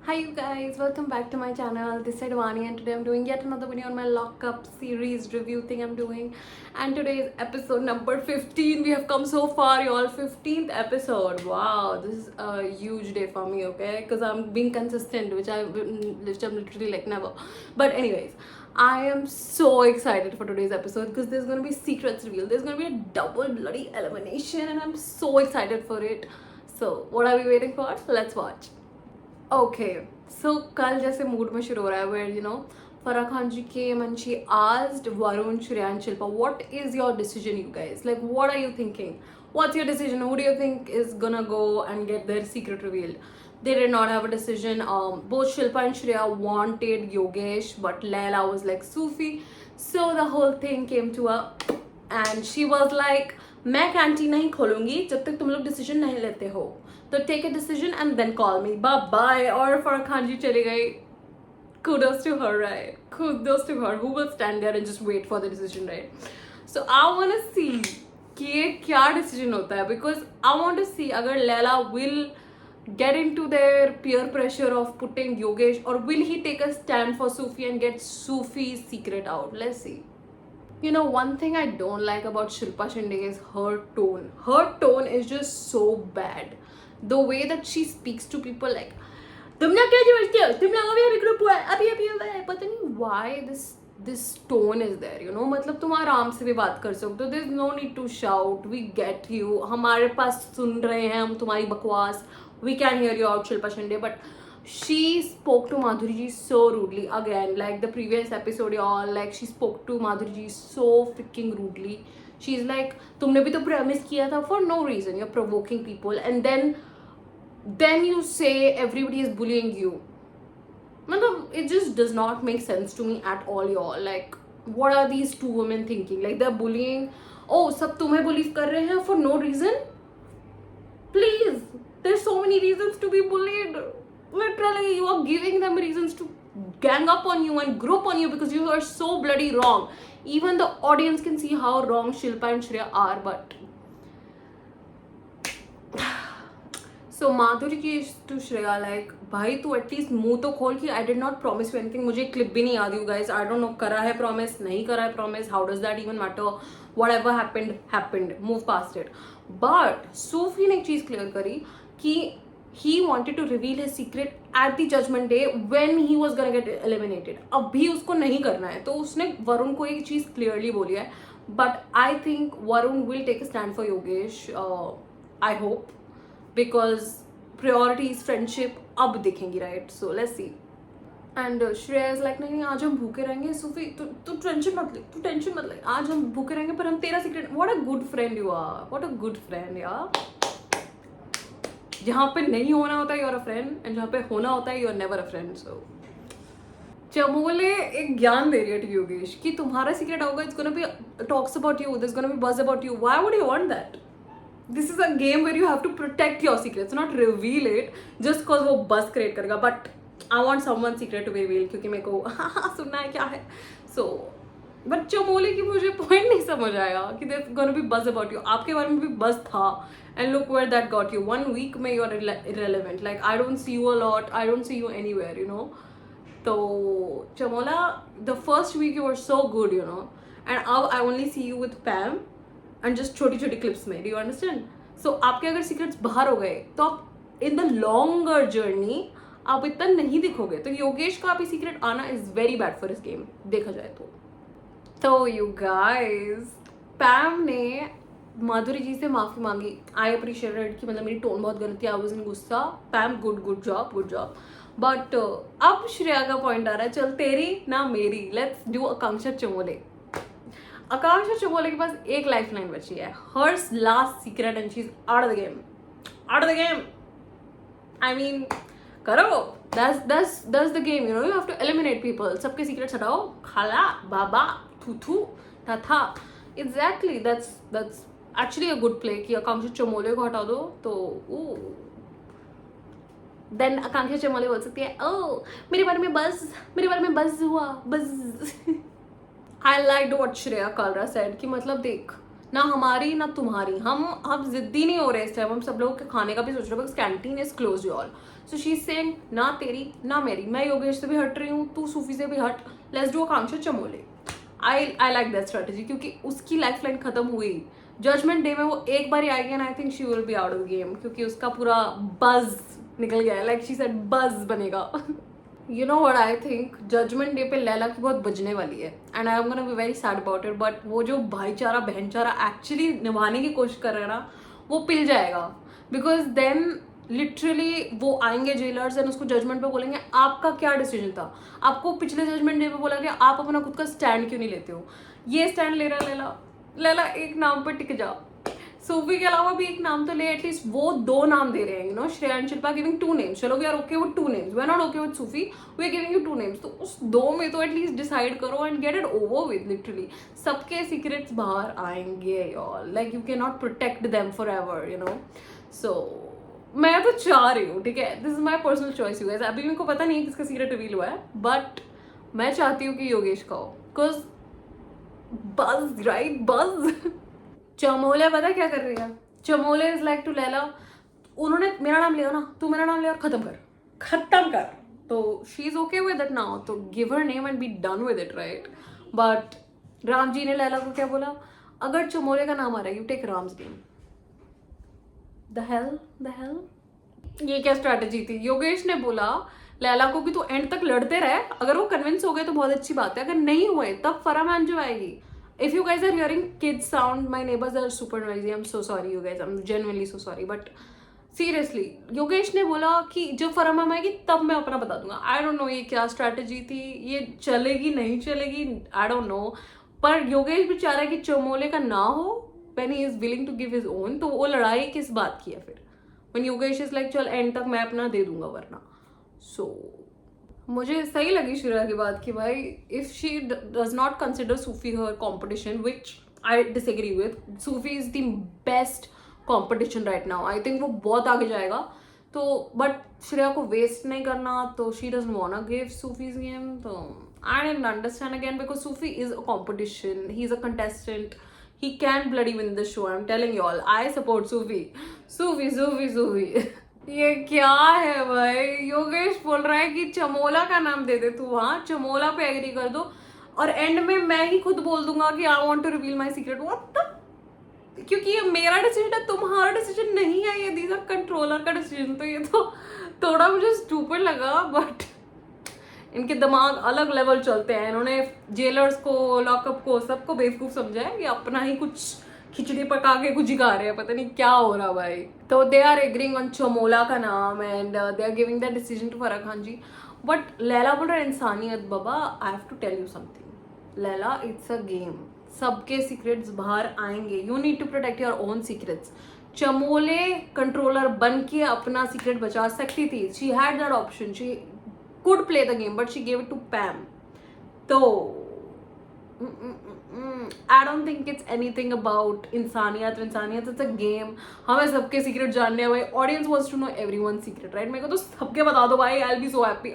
Hi you guys, welcome back to my channel. This is Advani and today I'm doing yet another video on my lockup series review thing I'm doing. And today is episode number 15. We have come so far, y'all. 15th episode. Wow, this is a huge day for me, okay? Because I'm being consistent, which I'm literally like never. But anyways, I am so excited for today's episode because there's gonna be secrets revealed. There's gonna be a double bloody elimination and I'm so excited for it. So what are we waiting for? Let's watch. Okay so कल जैसे mood में शुरू हो रहा है where Farah Khan ji came and she asked Varun, Shreya and Shilpa, what is your decision, you guys? Like, what are you thinking? What's your decision? Who do you think is gonna go and get their secret revealed? They did not have a decision. Both Shilpa and Shreya wanted Yogesh, but Laila was like Sufi. So the whole thing came to a and she was like, मैं canteen नहीं खोलूंगी जब तक तुम लोग decision नहीं लेते हो तो take a decision and then call me bye bye और फराह खान जी चली गई kudos to her, right? Kudos to her. Who will stand there and just wait for the decision, right? So I want to see कि ये क्या decision होता है because I want to see अगर Laila will get into their peer pressure of putting Yogesh or will he take a stand for Sufi and get Sufi's secret out? Let's see. You know, one thing I don't like about Shilpa Shinde is her tone. Her tone is just so bad. The way that she speaks to people like, तुम लोग क्या समझते हो? तुम लोगों में अभी group हुआ है, अभी पता नहीं why this tone is there, you know? मतलब तुम आराम से भी बात कर सकते हो. There is no need to shout. We get you. हमारे पास सुन रहे हैं हम तुम्हारी बकवास. We can hear you out, Shilpa Shinde, but she spoke to Madhuri ji so rudely again, like the previous episode, y'all. Like she spoke to Madhuri ji so freaking rudely. She's like, तुमने भी तो promise किया था for no reason. You're provoking people, and then you say everybody is bullying you. It just does not make sense to me at all, y'all. Like, what are these two women thinking? Like they're bullying. Oh, सब तुम्हें bully कर रहे हैं for no reason? Please, there's so many reasons to be bullied. Literally, you are giving them reasons to gang up on you and group on you because you are so bloody wrong. Even the audience can see how wrong Shilpa and Shreya are, but so Madhuri ki to Shreya like, भाई तू at least मुंह तो खोल कि I did not promise you anything. मुझे clip भी नहीं याद, you guys. I don't know करा है प्रॉमिस, नहीं करा है promise. How does that even matter? Whatever happened, move past it. But Sufi ने एक चीज क्लियर करी कि he wanted to reveal his secret at the judgment day when he was gonna get eliminated. अभी उसको नहीं करना है तो उसने वरुण को एक चीज क्लियरली बोली है. But I think Varun will take a stand for Yogesh. I hope because priorities friendship अब दिखेंगी, right? So let's see. And Shreya is like, नहीं आज हम भूखे रहेंगे. सूफी तू टेंशन मत ले, तू टेंशन मत ले. आज हम भूखे रहेंगे पर हम तेरा secret. What a good friend you are. What a good friend, यार. जहाँ पे नहीं होना होता है you're a friend and जहाँ पे होना होता है you're never a friend. So चमोले एक ज्ञान दे रही है योगेश कि तुम्हारा सीक्रेट होगा. It's gonna be talks about you. There's gonna be buzz about you. Why would you want that? This is a game where you have to protect your secrets, not reveal it just cause वो buzz create करेगा. But I want someone's secret to be revealed क्योंकि मेरे को सुनना है क्या है. So but चमोले की मुझे पॉइंट नहीं समझ आया कि there's gonna be buzz about you. आपके बारे में भी buzz था. And look where that got you. 1 week में you're irrelevant. Like I don't see you a lot. I don't see you anywhere, you know. So Chamola, the first week you were so good, you know. And now I only see you with Pam and just छोटी clips में. Do you understand? So आपके अगर secrets बाहर हो गए तो आप in the longer journey आप इतना नहीं दिखोगे. तो योगेश का अभी secret आना is very bad for his game. देखा जाए तो. So you guys, Pam ने माधुरी जी से माफी मांगी. आई अप्रिशिएटेड कि मतलब मेरी टोन बहुत गलत थी. आई वाज इन गुस्सा. पैम गुड जॉब. बट अब श्रेया का पॉइंट आ रहा है, चल तेरी ना मेरी. Let's do Akanksha चमोले. आकांक्षा चमोले के पास एक लाइफ लाइन बची है. हर last secret and she is out of the game. I mean करो. That's the game, you know. You have to eliminate people. सबके सीक्रेट्स हटाओ. खाला बाबा थू था. Exactly. That's actually a good play कि आकांक्षा चमोले को हटा दो तो देन आकांक्षा चमोले बोल सकती है मेरे बारे में बस हुआ बस. I liked what Shreya Kalra said कि मतलब देख ना हमारी ना तुम्हारी। हम जिद्दी नहीं हो रहे इस टाइम, हम सब लोगों के खाने का भी सोच रहे हैं, because canteen is close all. So she is saying ना तेरी ना मेरी, मैं योगेश से भी हट रही हूँ, तू सूफी से भी हट, let's do Akanksha Chamole. I like that strategy, क्योंकि उसकी लाइफ लाइन खत्म हुई। जजमेंट डे में वो एक बार ही आएगी and I think she will be out of game, क्योंकि उसका पूरा बज निकल गया है, लाइक शी सेड बज बनेगा। You know what I think, judgement day पे लैला की बहुत बजने वाली है and I am gonna be very sad about it, but वो जो भाईचारा बहनचारा एक्चुअली निभाने की कोशिश कर रहे हैं ना, वो पिल जाएगा। बिकॉज देन लिटरली वो आएंगे जेलर्स एंड उसको जजमेंट पे बोलेंगे आपका क्या डिसीजन था, आपको पिछले जजमेंट डे पे बोला गया, आप अपना खुद का स्टैंड क्यों नहीं लेते हो, ये स्टैंड ले रहा लैला। लैला एक नाम पर टिक जा, सूफी के अलावा भी एक नाम तो ले, एटलीस्ट वो 2 नाम दे रहे हैं, you know, Shreya and Shilpa giving 2 names, चलो we are okay with 2 names, we are not okay with Sufi, we are giving you 2 names, तो उस 2 में तो एटलीस्ट डिसाइड करो and get it over with. Literally सबके सीक्रेट्स बाहर आएंगे यार, like you can not protect them forever, you know. So मैं तो चाह रही हूँ, ठीक है, this is my personal choice you guys, अभी मेरे को पता नहीं है किसका सीक्रेट रिवील हुआ है, बट मैं चाहती हूँ कि योगेश का हो, बिकॉज बज राइट बज। चमोले पता क्या कर रही है, चमोले इज लाइक टू लैला, उन्होंने मेरा नाम लिया ना, तू मेरा नाम लिया और खत्म कर, तो she is okay with it now, तो give her name and be done with it, right. But Ram ji ने लैला को क्या बोला, अगर चमोले का नाम आ रहा है you take Ram's name. The hell ये क्या स्ट्रैटेजी थी। योगेश ने बोला लैला को कि तू एंड तक लड़ते रहे, अगर वो कन्विंस हो गए तो बहुत अच्छी बात है, अगर नहीं हुए तब फराह मैंजो आएगी। If you guys are hearing kids sound, my neighbors are super noisy. I'm so sorry, you guys. I'm genuinely so sorry. But seriously, Yogesh ने बोला कि जब फराह मैम आएगी तब मैं अपना बता दूंगा। I don't know ये क्या स्ट्रैटेजी थी, ये चलेगी नहीं चलेगी, I don't know. पर योगेश भी चाह रहा है कि चमोले का ना हो when he is willing to give his own, तो वो लड़ाई किस बात की है फिर, when योगेश is like चल एंड तक मैं अपना दे दूंगा वरना। So मुझे सही लगी श्रेया की बात कि भाई if she does not consider Sufi her competition, which I disagree with, Sufi is the best competition right now, I think वो बहुत आगे जाएगा, तो बट श्रेया को वेस्ट नहीं करना, तो she doesn't want to give Sufi's game, तो I don't understand again, because Sufi is a competition, he is a contestant, he can bloody win the show, I'm telling you all, I support सूफी। ये क्या है भाई, योगेश बोल रहा है कि चमोला का नाम दे दे तू, वहां चमोला पे एग्री कर दो और एंड में मैं ही खुद बोल दूंगा कि I want to reveal my secret. What the, क्योंकि ये मेरा डिसीजन है, तुम्हारा डिसीजन नहीं है, ये दीज आर कंट्रोलर का डिसीजन, तो ये तो थोड़ा मुझे स्टूपिड लगा, बट इनके दिमाग अलग लेवल चलते हैं, इन्होंने जेलर्स को, लॉकअप को, सबको बेवकूफ समझा है कि अपना ही कुछ खिचड़ी पका के कुछ ही खा रहे हैं, पता नहीं क्या हो रहा भाई। तो they are agreeing on Chamola का नाम and they are giving that decision to Farah Khan ji, but Laila बोल रहा है इंसानियत बाबा, I have to tell you something Laila, it's a game, सबके सीक्रेट्स बाहर आएंगे, you need to protect your own secrets. Chamole controller बन के अपना सीक्रेट बचा सकती थी, she had that option, she could play the game, but she gave it to पैम। तो I don't think it's anything about इंसानियत, it's a game, हमें सबके सीक्रेट जानने हैं भाई, audience wants to know everyone's secret, right? मेरे को तो सबके बता दो भाई, I'll be so happy,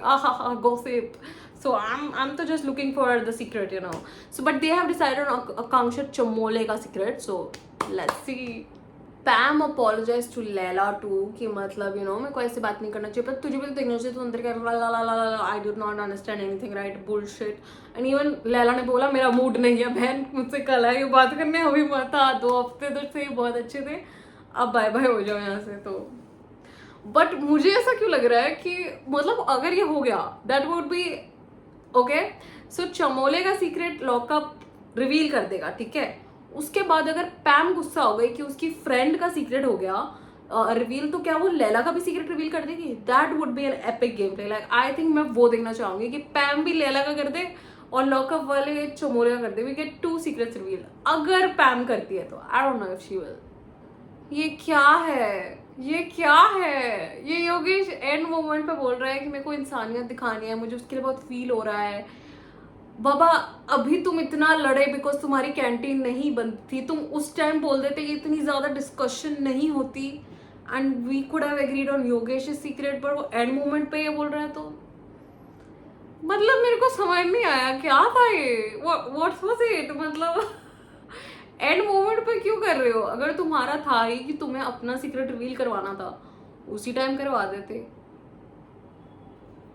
gossip. So I'm तो just looking for the secret, you know. So but they have decided on आकांक्षा चमोले का secret, so let's see. Pam apologize to Laila too कि मतलब यू नो मेरे को ऐसे बात नहीं करना चाहिए, पर तुझे भी तो देखना चाहिए, तू अंदर कर आई do not understand anything, right, bullshit. And even Laila ने बोला मेरा मूड नहीं है बहन, मुझसे कल है ये बात करने, अभी मत आ, 2 हफ्ते तो थे बहुत अच्छे थे, अब बाय बाय हो जाओ यहाँ से। तो बट मुझे ऐसा क्यों लग रहा है कि मतलब अगर ये हो गया दैट वुड बी ओके, सो चमोले का सीक्रेट लॉकअप रिवील कर देगा, ठीक है, उसके बाद अगर पैम गुस्सा हो गई कि उसकी फ्रेंड का सीक्रेट हो गया रिवील, तो क्या वो लैला का भी सीक्रेट रिवील कर देगी? That would be an epic game play, like I think मैं वो देखना चाहूंगी कि पैम भी लैला का कर दे और लॉकअप वाले चमोले का कर दे, वी गेट 2 सीक्रेट्स रिवील, अगर पैम करती है तो। I don't know if she will. ये क्या है, ये योगेश एंड मोमेंट पे बोल रहा है कि मेरे को इंसानियत दिखानी है, मुझे उसके लिए बहुत फील हो रहा है। बाबा अभी तुम इतना लड़े बिकॉज तुम्हारी कैंटीन नहीं बंद थी, तुम उस टाइम बोल देते, ये इतनी ज्यादा डिस्कशन नहीं होती and we could have agreed on Yogesh secret, पर वो एंड मोमेंट पे ये बोल रहा है, तो मतलब मेरे को समझ नहीं आया क्या था ये, व्हाट वाज इट, मतलब एंड मोमेंट पे क्यों कर रहे हो? अगर तुम्हारा था ही कि तुम्हें अपना सीक्रेट रिवील करवाना था, उसी टाइम करवा देते।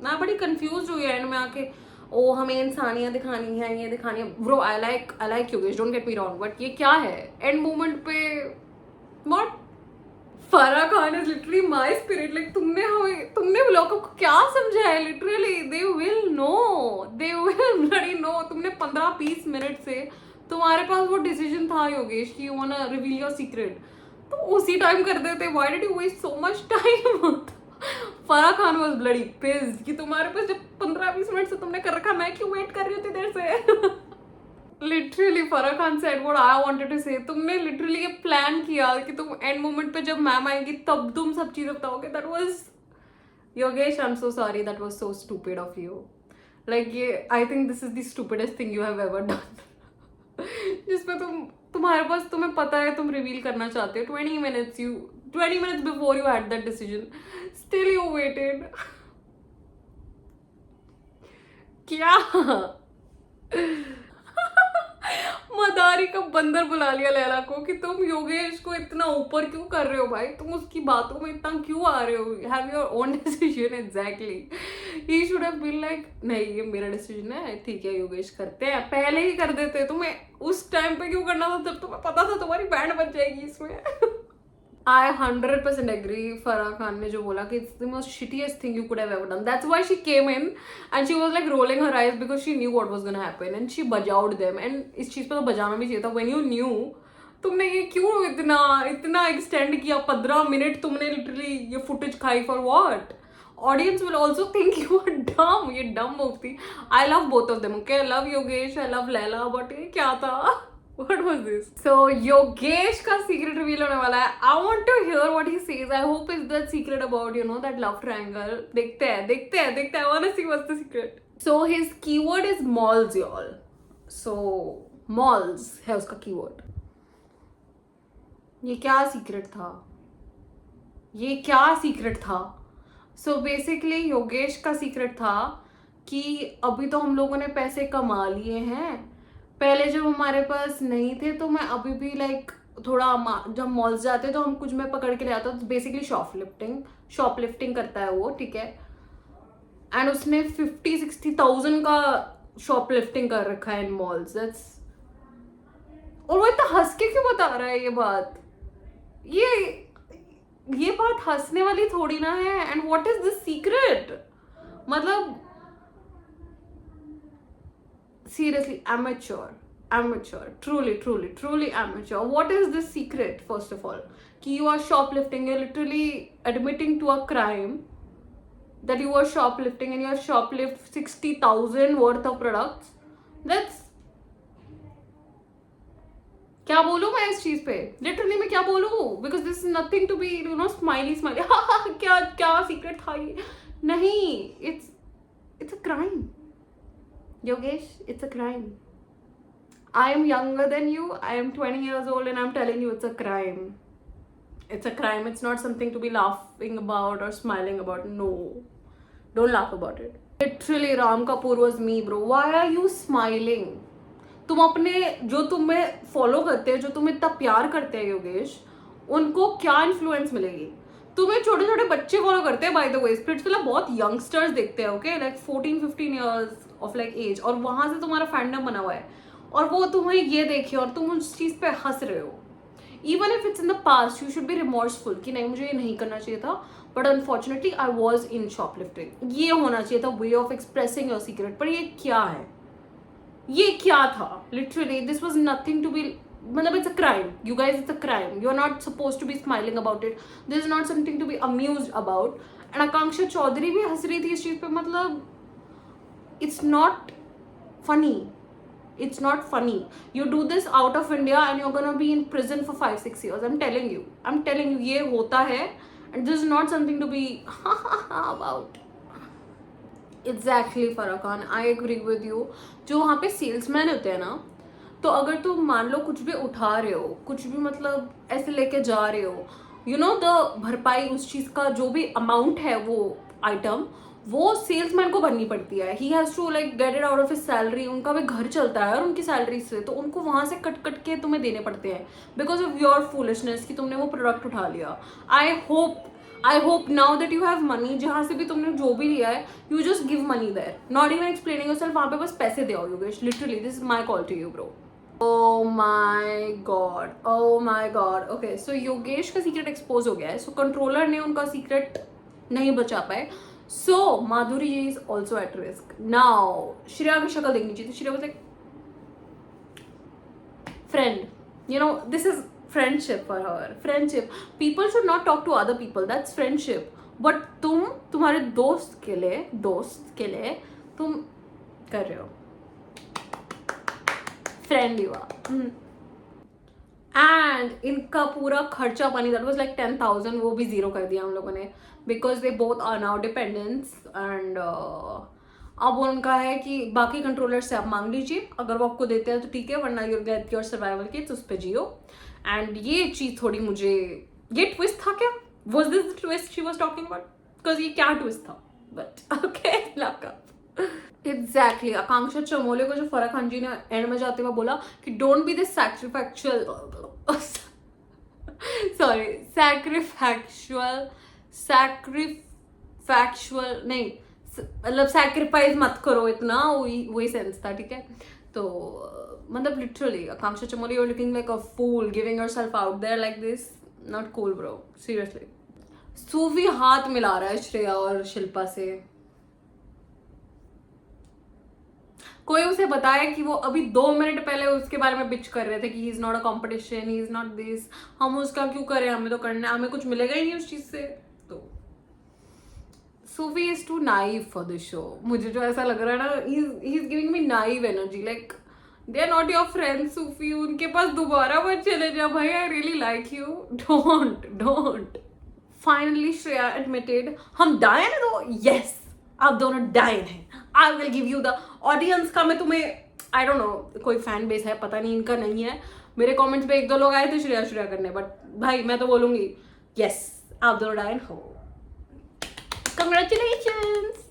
मैं बड़ी कंफ्यूज हुई एंड में आके, ओ हमें इंसानियत दिखानी है, ये दिखानी है। Bro I like Yogesh, don't get me wrong, but ये क्या है एंड मोमेंट पे? What? Farah Khan is literally my spirit. Like तुमने व्लॉग को क्या समझा है? Literally they will know. तुमने 15-20 मिनट से तुम्हारे पास वो डिसीजन था योगेश कि you wanna reveal your secret, तो उसी टाइम कर देते। Why did you waste so much time? Farah Khan was bloody pissed कि तुम्हारे पास जब 15-20 मिनट से तुमने कर रखा, मैं क्यों वेट कर रही होती देर से? Literally Farah Khan said what I wanted to say. तुमने लिटरली ये प्लान किया कि तुम एंड मोमेंट पे जब मैम आएगी तब तुम सब चीजें बताओगे। That was Yogesh, I am so sorry, that was so stupid of you. Like ये I think this is the stupidest thing you have ever done. जिसमें तुम्हारे पास, तुम्हें पता है तुम रिवील करना चाहते हो, 20 minutes before you had that decision, still you waited. क्या? मदारी का बंदर बुला लिया लैला को कि तुम योगेश को इतना ऊपर क्यों कर रहे हो भाई, तुम उसकी बातों में इतना क्यों आ रहे हो? Have your own decision. Exactly, he should have been like नहीं ये मेरा डिसीजन है, ठीक है योगेश करते हैं। पहले ही कर देते, तुम्हें उस टाइम पे क्यों करना था जब तुम्हें पता था तुम्हारी बैंड बच जाएगी इसमें? I 100% agree. Farah Khan ने जो बोला कि it's the most shittiest thing you could have ever done. That's why she came in and she was like rolling her eyes because she knew what was gonna happen and she बजाउड them. And इस चीज पे तो बजाना भी चाहिए था. When you knew, तुमने ये क्यों इतना extend किया? 15 मिनट तुमने literally ये footage खाई for what? Audience will also think you are dumb. ये dumb move थी. I love both of them. Okay, I love Yogesh, I love Laila, but ये क्या था? What was this? So Yogesh का secret reveal होने वाला है. I want to hear what he says. I hope it's that secret about, you know, that love triangle. देखते हैं. I want to see what's the secret. So his keyword is malls, y'all. So malls है उसका keyword. ये क्या secret था? So basically Yogesh का secret था कि अभी तो हम लोगों ने पैसे कमा लिए हैं, पहले जब हमारे पास नहीं थे तो मैं अभी भी लाइक थोड़ा, जब मॉल्स जाते तो हम कुछ मैं पकड़ के ले आता, तो बेसिकली शॉपलिफ्टिंग करता है वो, ठीक है। एंड उसने 50-60,000 का शॉपलिफ्टिंग कर रखा है इन मॉल्स। और वो इतना हंस के क्यों बता रहा है ये बात? ये बात हंसने वाली थोड़ी ना है। And what is this secret? मतलब seriously amateur, truly amateur. What is this secret? First of all, कि you are shoplifting, you're literally admitting to a crime that you are shoplifting and you have shoplift 60,000 worth of products. That's, क्या बोलूं मैं इस चीज पे? Literally मैं क्या बोलूं? Because this is nothing to be, you know, smiley क्या सीक्रेट था ये? नहीं, it's a crime Yogesh, it's a crime. I am younger than you. I am 20 years old and I'm telling you it's a crime. It's a crime. It's not something to be laughing about or smiling about. No. Don't laugh about it. Literally, Ram Kapoor was me, bro. Why are you smiling? तुम अपने, जो तुम्हें follow करते हैं, जो तुम्हें इतना प्यार करते हैं योगेश, उनको क्या इन्फ्लुएंस मिलेगी? तुम्हें छोटे छोटे बच्चे फॉलो करते हैं, बाय द वे। स्प्लिट्सविला बहुत यंगस्टर्स देखते हैं, okay, like 14-15 years of like age, और वहां से तुम्हारा फैंडम बना हुआ है और वो तुम्हें ये देखे और तुम उस चीज पे हंस रहे हो। Even if it's in the past, you should be remorseful कि नहीं, मुझे ये नहीं करना चाहिए था, but unfortunately I was in shoplifting. ये होना चाहिए था way of expressing your secret. पर ये क्या है? ये क्या था? Literally this was nothing to be, मतलब it's a crime, you guys, it's a crime. You are not suppose to be smiling about it. This is not something to be amused about. And Akanksha Chaudhary भी हंस रही थी इस चीज पे. मतलब it's not funny. It's not funny. You do this out of India and you're gonna be in prison for 5-6 years. I'm telling you, ये होता है. And this is not something to be about. Exactly, Farah Khan. I agree with you. जो वहाँ पे salesman होते हैं ना, तो अगर तुम मान लो कुछ भी उठा रहे हो, कुछ भी मतलब ऐसे लेके जा रहे हो, यू नो द भरपाई उस चीज़ का जो भी अमाउंट है वो आइटम, वो सेल्समैन को बननी पड़ती है. He has to like get it out of his salary. उनका भी घर चलता है और उनकी सैलरी से, तो उनको वहां से कट कट के तुम्हें देने पड़ते हैं बिकॉज ऑफ योर फूलिशनेस कि तुमने वो प्रोडक्ट उठा लिया. I hope now that you have money, जहां से भी तुमने जो भी लिया है, you just give money there, not even explaining yourself. वहां पे बस पैसे दे आओ Yogesh. Literally this is my call to you bro. Oh my god, oh my god. Okay, so Yogesh का सीक्रेट एक्सपोज हो गया है. सो कंट्रोलर ने उनका सीक्रेट नहीं बचा पाए. So Madhuri ji is also at risk. Now Shreya की शक्ल देखनी चाहिए. Shreya was like friend, you know, this is friendship for her. Friendship, people should not talk to other people, that's friendship. But तुम तुम्हारे दोस्त के लिए तुम कर रहे हो. Friend you are. एंड इनका पूरा खर्चा पानी दैट वाज लाइक 10,000 वो भी जीरो कर दिया हम लोगों ने because they both are now dependents. And अब उनका है कि बाकी कंट्रोलर से आप मांग लीजिए, अगर वो आपको देते हैं तो ठीक है, वरना you're get your survival kits, उस पर जियो. एंड ये चीज थोड़ी मुझे, ये ट्विस्ट था क्या? Was this the twist she was talking about? Because ये क्या ट्विस्ट था? But okay, luck up. Exactly. Akanksha Chamole को जो फराह खान जी ने एंड में जाते हुए बोला कि डोंट बी दिस सैक्रिफैक्चुअल नहीं, मतलब सैक्रिफाइस मत करो इतना, वही सेंस था. ठीक है, तो मतलब literally Akanksha Chamole, you are looking like a fool giving yourself out there like this. Not cool bro, seriously. Sufi हाथ मिला रहा है श्रेया और शिल्पा से. कोई उसे बताया कि वो अभी 2 मिनट पहले उसके बारे में बिच कर रहे थे कि he is not a competition, he is not this. हम उसका क्यों करें, हमें तो करना है, हमें कुछ मिलेगा ही नहीं उस चीज से. तो Sufi is too naive for this show. मुझे जो ऐसा लग रहा है ना, he is giving me naive energy. Like they are not your friend Sufi. उनके पास दोबारा मत चले जा भाई. I really like you. Don't. Finally Shreya admitted, हम डायन है तो यस, आप दोनों डायन हैं. I will give you the audience का. मैं तुम्हें, आई डोंट नो कोई फैन बेस है, पता नहीं, इनका नहीं है. मेरे कमेंट्स पे 1-2 लोग आए थे श्रेया करने, बट भाई मैं तो बोलूंगी यस, आप दोनों डायन हो. Congratulations.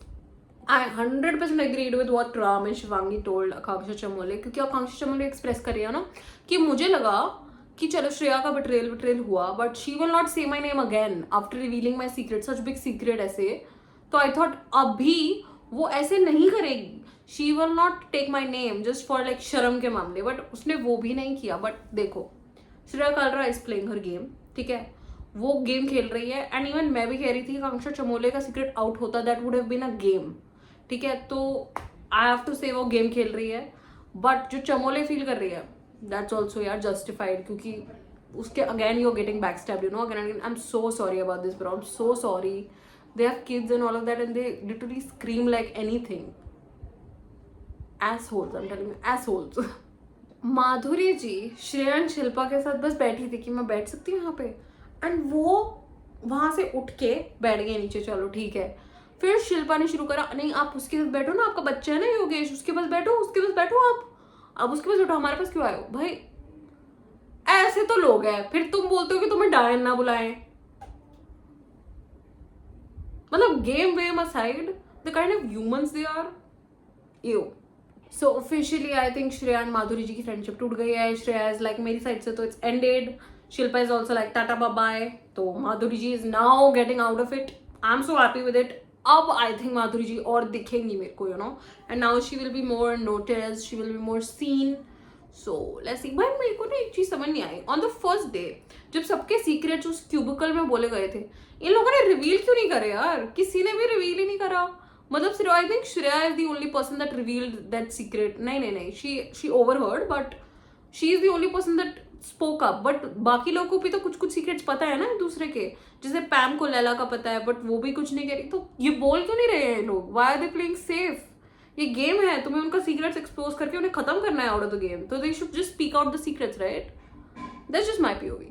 I 100% agreed with what Ram and Shivangi told आकांक्षा चमोले, क्योंकि आकांक्षा चमोले एक्सप्रेस कर रही है ना कि मुझे लगा कि चलो श्रेया का betrayal हुआ, but she will not say my name again after revealing my secret, such big secret ऐसे. तो आई थॉट अभी वो ऐसे नहीं करेगी. She will not take my name just for like शर्म के मामले, बट उसने वो भी नहीं किया. बट देखो, Shreya Kalra is playing her game. ठीक है, वो गेम खेल रही है. एंड इवन मैं भी कह रही थी कि आकांक्षा चमोले का सीक्रेट आउट होता, that would have been a game. ठीक है, तो आई हैव टू से वो गेम खेल रही है. बट जो चमोले फील कर रही है, दैट्स ऑल्सो यार जस्टिफाइड, क्योंकि उसके again you are getting back stabbed, you know, again. I am so sorry about this bro. I am so sorry. They have kids and all of that, and they literally scream like anything. Assholes, I'm telling you, assholes. माधुरी जी श्रेया और शिल्पा के साथ बस बैठी थी कि मैं बैठ सकती हूँ यहाँ पे, एंड वो वहां से उठ के बैठ गए नीचे. चलो ठीक है. फिर शिल्पा ने शुरू करा, नहीं आप उसके साथ बैठो ना, आपका बच्चा है ना योगेश, उसके पास बैठो आप. अब उसके पास उठो, हमारे पास क्यों आए हो भाई? ऐसे तो लोग हैं. फिर तुम बोलते हो कि तुम्हें डायन ना बुलाएं. मतलब गेम वेम aside, the kind of humans they are, ew. So officially I think Shreya and माधुरी जी की फ्रेंडशिप टूट गई है. श्रेया इज लाइक मेरी साइड से तो it's ended. Shilpa is also like tata bye. तो Madhuri ji is now getting out of it. I am so happy with it. अब I think Madhuri ji और दिखेंगी मेरे को, you know, and now she will be more noticed, she will be more seen. So let's see. भाई मेरे को ना एक चीज समझ नहीं आई. ऑन द फर्स्ट डे जब सबके सीक्रेट्स उस क्यूबिकल में बोले गए थे, इन लोगों ने रिवील क्यों नहीं करे यार? किसी ने भी रिवील ही नहीं करा. मतलब I think Shreya is the only person that revealed that secret. नहीं, she overheard, but she is the only person that spoke up. But बाकी लोगों को भी तो कुछ सीक्रेट्स पता है ना एक दूसरे के. जैसे पैम को लैला का पता है, बट वो भी कुछ नहीं कह रही. तो ये बोल क्यों नहीं रहे हैं लोग? Why are they playing safe? ये गेम है, तुम्हें उनका सीक्रेट्स एक्सपोज करके उन्हें खत्म करना है आउट ऑफ द गेम. तो they should just speak out the secrets, right? That's just my POV.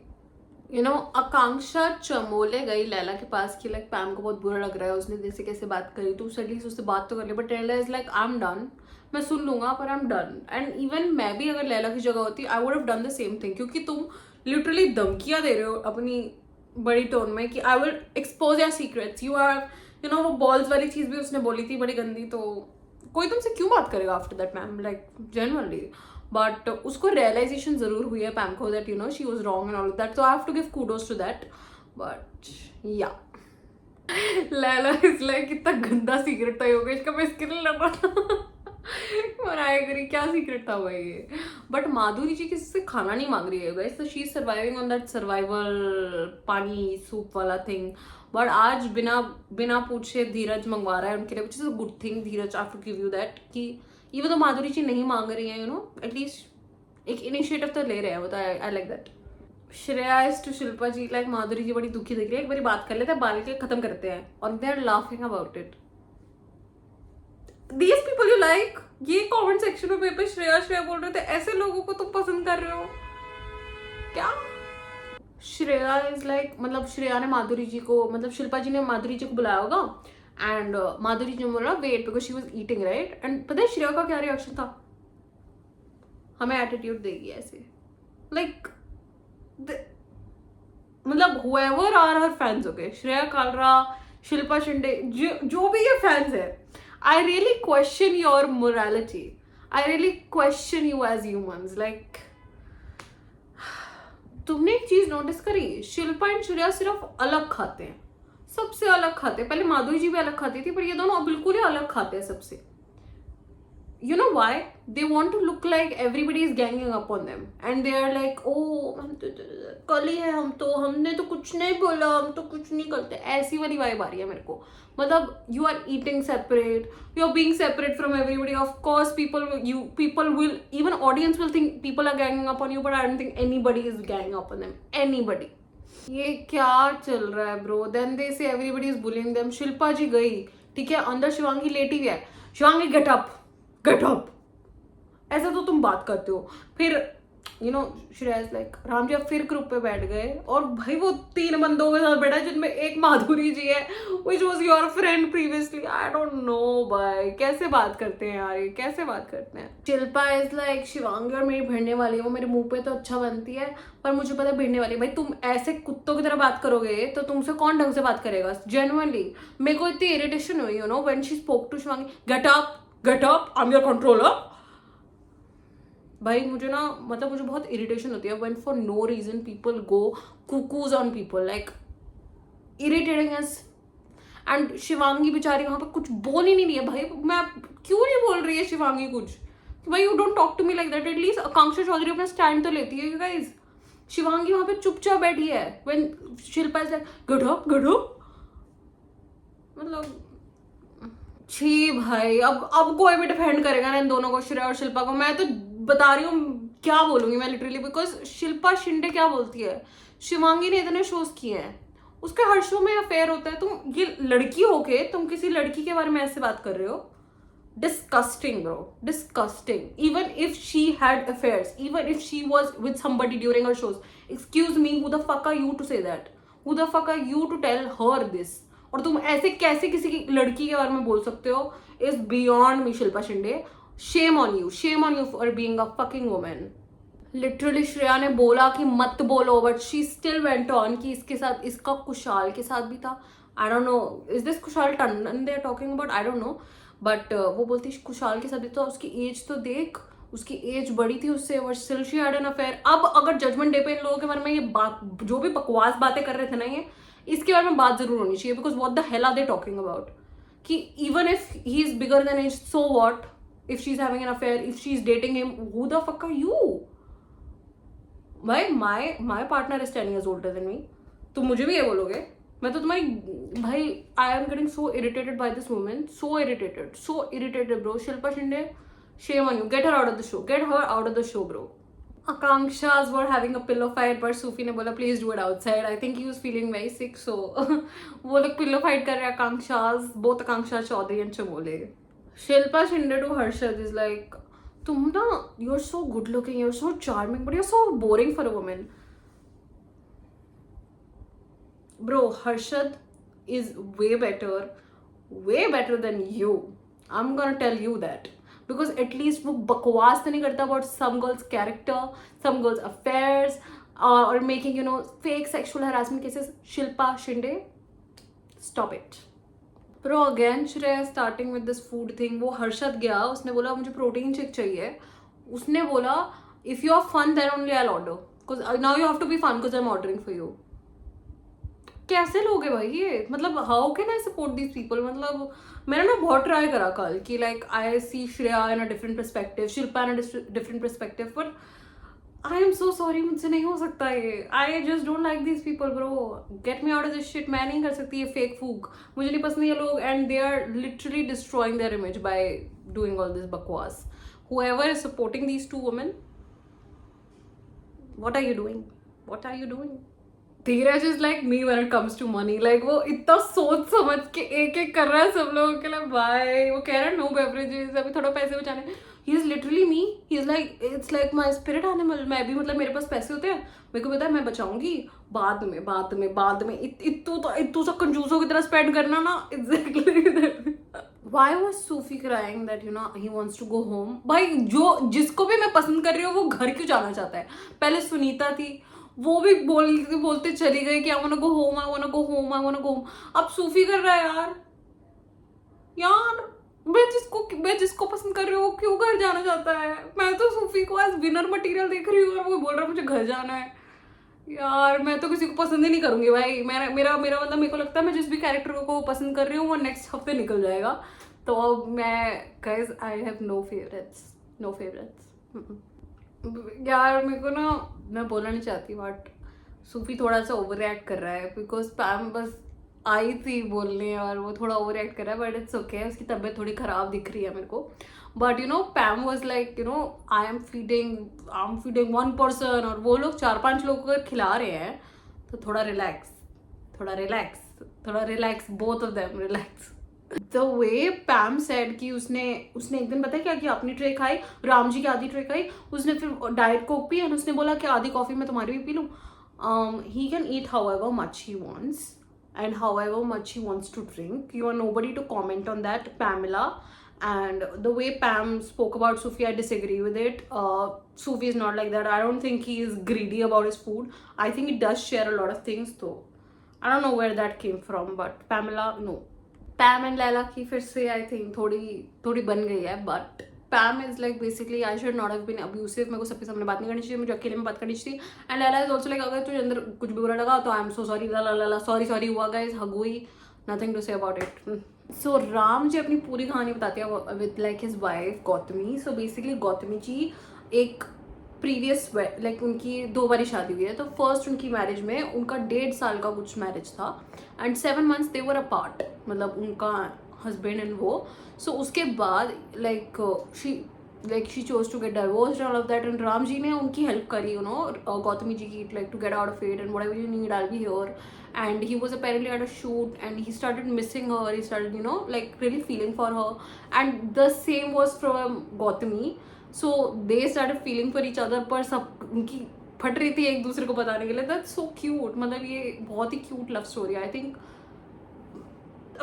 You know, Akanksha Chamole गई लैला के पास कि लाइक पैम को बहुत बुरा लग रहा है, उसने जैसे कैसे बात करी, तो एटलीस्ट उससे बात तो कर ले. But Laila is like I am done, मैं सुन लूंगा पर I am done. And even मैं भी अगर लैला की जगह होती, I would have done the same thing, क्योंकि तुम लिटरली धमकियां दे रहे हो अपनी बड़ी टोन में कि I will expose your secrets. You are you know वो बॉल्स वाली चीज भी उसने बोली थी बड़ी गंदी, तो कोई तुमसे क्यों बात करेगा after that ma'am, like genuinely. But उसको रियलाइजेशन जरूर हुई है पैम को that you know she was wrong and all of that, so I have to give kudos to that. But yeah Laila is like कितना गंदा सीक्रेट था योगेश का, मैं इसके लिए लड़ रहा था. और आई एग्री, क्या सीक्रेट था भाई ये. बट माधुरी जी किसी से खाना नहीं मांग रही है गाइस, तो she is surviving on that survival पानी सूप वाला थिंग. बट आज बिना बिना पूछे धीरज मंगवा रहा है उनके लिए, which is a good thing. Dheeraj, I have to give you that कि ये तो माधुरी जी नहीं मांग रही है, यू नो एटलीस्ट एक इनिशिएटिव तो ले रहे हैं, वो I like that. Shreya is to Shilpa ji like Madhuri ji बड़ी दुखी दिख रही है, एक बारी बात कर लेते हैं, बाल के खत्म करते हैं. और they are laughing about it. These people you like, ये कमेंट सेक्शन में पे श्रेया श्रेया बोल रहे थे, ऐसे लोगों को तुम पसंद कर रहे हो क्या? श्रेया इज लाइक, मतलब श्रेया ने माधुरी जी को, मतलब शिल्पा जी ने माधुरी जी को बुलाया होगा एंड माधुरी जी ने बोला wait because she was eating right. And पता है श्रेया का क्या रिएक्शन था? हमें एटीट्यूड देगी ऐसे, लाइक मतलब whoever are her fans, okay, Shreya Kalra, Shilpa Shinde, जो भी ये फैंस है, I really question your morality. I really question you as humans. Like, तुमने एक चीज नोटिस करी, शिल्पा एंड श्रेया सिर्फ अलग खाते हैं, सबसे अलग खाते हैं. पहले माधुरी जी भी अलग खाती थी, पर ये दोनों बिल्कुल ही अलग खाते हैं सबसे. You know why? They want to look like everybody is ganging up on them, and they are like, oh हम तो कल ही है, हमने तो कुछ नहीं बोला, हम तो कुछ नहीं करते. ऐसी वाली वाइब आ रही है मेरे को. मतलब you are eating separate, you are being separate from everybody. Of course people will, even audience will think people are ganging up on you, but I don't think anybody is ganging up on them. Anybody. ये क्या चल रहा है bro? Then they say everybody is bullying them. Shilpa ji गई, ठीक है, अंदर शिवांगी लेटी हुई है. शिवांगी गेट अप, ऐसा तो तुम बात करते हो. फिर you know Shreya is like, Ram ji आप फिर ग्रुप पे बैठ गए, और भाई वो 3 बंदों के साथ बैठा जिनमें एक माधुरी जी है, which was your friend previously. I don't no भाई, कैसे बात करते हैं यार, ये कैसे बात करते हैं. शिल्पा इज लाइक, शिवांगी और मेरी भिड़ने वाली है, वो मेरे मुंह पे तो अच्छा बनती है पर मुझे पता है भिड़ने वाली. भाई तुम ऐसे कुत्तों की तरह बात करोगे तो तुमसे कौन ढंग से बात करेगा? जेन्युइनली मेरे को इतनी इरिटेशन हुई, you know, when she spoke to Shivangi, get up, I am your controller. भाई मुझे ना, मतलब मुझे बहुत इरिटेशन होती है when for no reason people go cuckoos on people, like irritating age. And Shivangi बेचारी वहां पर कुछ बोल ही नहीं रही है. भाई मैं क्यों नहीं बोल रही है शिवांगी कुछ? भाई you don't talk to me like that. At least Akanksha Chaudhary अपना स्टैंड तो लेती है. यू गाइस, शिवांगी वहां पे चुपचाप बैठी है when Shilpa is like get up. मतलब छी भाई, अब कोई भी डिफेंड करेगा ना इन दोनों को, श्रेया और शिल्पा को. मैं तो बता रही हूँ क्या बोलूंगी मैं लिटरली, बिकॉज शिल्पा शिंदे क्या बोलती है, शिवांगी ने इतने शोज किए हैं, उसके हर शो में अफेयर होता है. तुम ये लड़की होके तुम किसी लड़की के बारे में ऐसे बात कर रहे हो. Disgusting bro, disgusting. Even if she had affairs, even if she was with somebody during her shows, excuse me, who the fuck are you to say that? Who the fuck are you to tell her this? और तुम ऐसे कैसे किसी की लड़की के बारे में बोल सकते हो? Is beyond me. Shilpa Shinde, shame on you for being a fucking woman. Literally Shreya ने बोला कि मत बोलो, but she still went on कि इसके साथ, इसका कुशाल के साथ भी था. I don't know, is this Kushal Tandon they are talking about? I don't know, but वो बोलती कुशाल के साथ भी था. उसकी एज तो देख, उसकी एज बड़ी थी उससे, but still she had an affair. अब अगर जजमेंट डे पे इन लोगों के बारे में ये बात, जो भी बकवास बातें कर रहे थे ना, ये इसके बारे में बात जरूर होनी चाहिए. Because what the hell are they talking about? कि even if he is bigger than age, so what? If she's having an affair, if she's dating him, who the fuck are you? भाई my partner is 10 years older than me. तुम मुझे भी ये बोलोगे? मैं तो तुम्हारी, भाई I am getting so irritated by this woman, so irritated bro. Shilpa Shinde, shame on you. Get her out of the show. Get her out of the show, bro. Akanksha's were having a pillow fight, but Sufi ने बोला please do it outside. I think he was feeling very sick, so वो लोग pillow fight कर रहे हैं. Akanksha's, both Akanksha Chaudhary and चमोले. Shilpa Shinde to Harshad is like, तुम ना, you're so good looking, you're so charming, but you're so boring for a woman. Bro, Harshad is way better than you. I'm gonna tell you that. Because at least वो बकवास तो नहीं करता about some girl's character, some girl's affairs, or making, you know, fake sexual harassment cases. Shilpa Shinde, stop it. Pro again Shreya starting with this food thing. वो हर्षद गया, उसने बोला मुझे प्रोटीन शेक चाहिए. उसने बोला if you are fun then only I order, because now you have to be fun because I am ordering for you. कैसे लोग हैं भाई ये, मतलब how can I support these people. मतलब मैंने ना बहुत ट्राई करा कल कि like I see Shreya in a different perspective, Shilpa in a different perspective, but I am so sorry, मुझसे नहीं हो सकता ये. I just don't like these people bro. Get me out of this shit. मैं नहीं कर सकती ये फेक फूक, मुझे नहीं पसंद ये लोग. And they are literally destroying their image by doing all this बकवास. Whoever is supporting these two women, what are you doing? What are you doing? Dheeraj is like me when it comes to money. Like वो इतना सोच समझ के एक एक कर रहा है सब लोगों के लिए. भाई वो कह रहा है नो बेवरेजेस, अभी थोड़ा पैसे बचाने. He is literally me. He is like it's like my spirit animal. मैं भी, मतलब मेरे पास पैसे होते हैं, मेरे को पता है मैं बचाऊंगी बाद में बाद में बाद में. इतू सा कंजूसों की तरह स्पेंड करना ना. Exactly. Why was Sufi crying that you know he wants to go home? भाई जो जिसको भी मैं पसंद कर रही हूँ वो घर क्यों जाना चाहता है. पहले सुनीता थी, वो भी बोलते चली गई कि I wanna go home, I wanna go home, I wanna go home. अब सूफी कर रहा है यार. यार मैं जिसको पसंद कर रही हूँ वो क्यों घर जाना चाहता है. मैं तो सूफी को एज विनर मटेरियल देख रही हूँ और वो बोल रहा है मुझे घर जाना है. यार मैं तो किसी को पसंद ही नहीं करूंगी भाई. मेरा मतलब मेरे को लगता है मैं जिस भी कैरेक्टर को पसंद कर रही हूँ वो नेक्स्ट हफ्ते निकल जाएगा. तो अब मैं guys I have no favourites. यार मेरे को ना, मैं बोलना नहीं चाहती बट सूफी थोड़ा सा ओवर रिएक्ट कर रहा है. बिकॉज पैम बस आई थी बोलने और वो थोड़ा ओवर रिएक्ट कर रहा है. बट इट्स ओके, उसकी तबीयत थोड़ी खराब दिख रही है मेरे को. But you know पैम was like you know I am feeding one person और वो लोग 4-5 लोगों को खिला रहे हैं. तो थोड़ा relax both of them relax. The way पैम said कि उसने एक दिन पता है क्या किया, अपनी ट्रे खाई, राम जी की आधी ट्रे खाई, उसने फिर डाइट कोक पी एंड उसने बोला कि आधी कॉफी मैं तुम्हारी भी पी लूँ. He can eat however much he wants and however much he wants to drink. You are nobody to comment on that, Pamela. And the way Pam spoke about Sufi, I disagree with it. Sufi is not like that. I don't think he is greedy about his food. I think he does share a lot of things though. I don't know where that came from, but Pamela, no. Pam and Laila की फिर से I think थोड़ी बन गई है. But Pam is like basically I should not have been abusive. मेरे को सबके सामने बात नहीं करनी चाहिए, मुझे अकेले में बात करनी चाहिए. And Laila is also like अगर तुझे अंदर कुछ भी बुरा लगा तो I am so sorry. La sorry हुआ guys, हग हुई. Nothing to say about it. So Ram ji अपनी पूरी कहानी बताते हैं with like his wife Gautami. So basically Gautami जी एक प्रीवियस लाइक उनकी 2 बारी शादी हुई है. तो फर्स्ट उनकी मैरिज में उनका 1.5 साल का कुछ मैरिज था and 7 months they were apart, मतलब उनका हस्बैंड एंड वो. सो उसके बाद like she chose to get divorce and all of that. And Ram ji ने उनकी हेल्प करी, यू नो गौतमी जी की, like to get out of it and whatever you need I will be here. And he was apparently at a shoot and he started missing her. He started, you know, like really feeling for her. And the same was from Gautami. So they started feeling for each other. पर सब उनकी फट रही थी एक दूसरे को बताने के लिए. That's so cute. मतलब ये बहुत ही cute love story. I think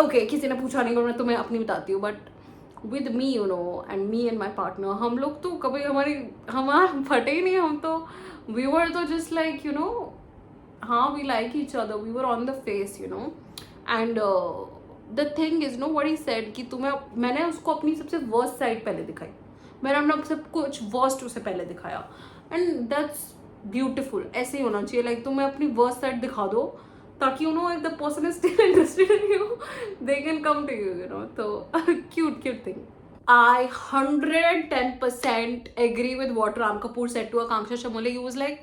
okay, किसी ने पूछा नहीं, मैं तुम्हें अपनी बताती हूँ. But with me, you know, and me and my partner, हम लोग तो कभी हमारा फटे ही नहीं. हम तो we were तो just like, you know, हाँ we like each other, we were on the face, you know. And the thing is, you know what he said कि मैंने उसको अपनी सबसे वर्स्ट साइड पहले दिखाई. मैंने अपना सब कुछ वर्स्ट उसे पहले दिखाया. And that's beautiful. ऐसे ही होना चाहिए. लाइक तुम्हें अपनी वर्स्ट साइड दिखा दो ताकि you know if the person is still interested in you they can come to you, you know. तो cute thing. I 110% agree with what Ram Kapoor said to Akanksha Shamole. He was like,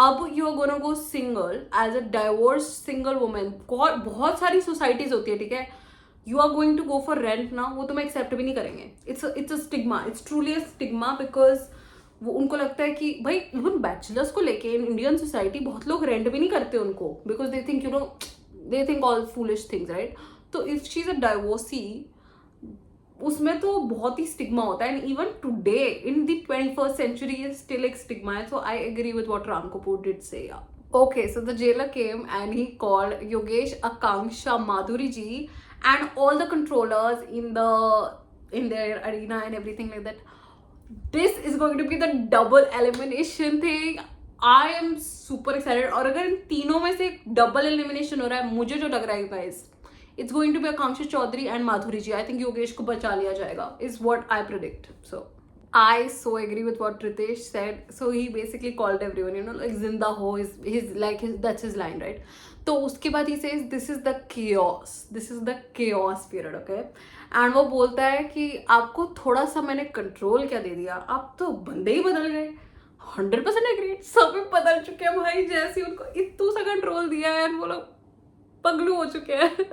अब you are gonna go single as a divorce single women. बहुत सारी societies होती है, ठीक है. You are going to go for rent ना, वो तुम्हें एक्सेप्ट भी नहीं करेंगे. It's a stigma. It's truly a stigma. Because वो उनको लगता है कि भाई इवन बैचलर्स को लेके इन इंडियन सोसाइटी बहुत लोग रेंट भी नहीं करते उनको. Because they think, you know, they think all foolish things, right. तो if she is a divorcee उसमें तो बहुत ही स्टिग्मा होता है. And even today in the 21st century is still एक स्टिग्मा है. So I agree with what Ram Kapoor did say. Okay, so the jailer came and he called Yogesh, Akanksha, Madhuri ji and all the controllers in their arena and everything like that. This is going to be the double elimination thing. I am super excited. और अगर इन तीनों में से double elimination हो रहा है, मुझे जो लग रहा है guys, it's going to be Akanksha Chaudhary and Madhuri ji. I think Yogesh को बचा लिया जाएगा is what I predict. So I so agree with what Ritesh said. So he basically called everyone, you know, like zinda ho is like that's his line, right? तो उसके बाद he says this is the chaos period, okay? And वो बोलता है कि आपको थोड़ा सा मैंने कंट्रोल क्या दे दिया, आप तो बंदे ही बदल गए. 100% एग्रीड. सभी बदल चुके हैं भाई, जैसे उनको इतना सा कंट्रोल दिया है वो लोग पगलू हो चुके हैं.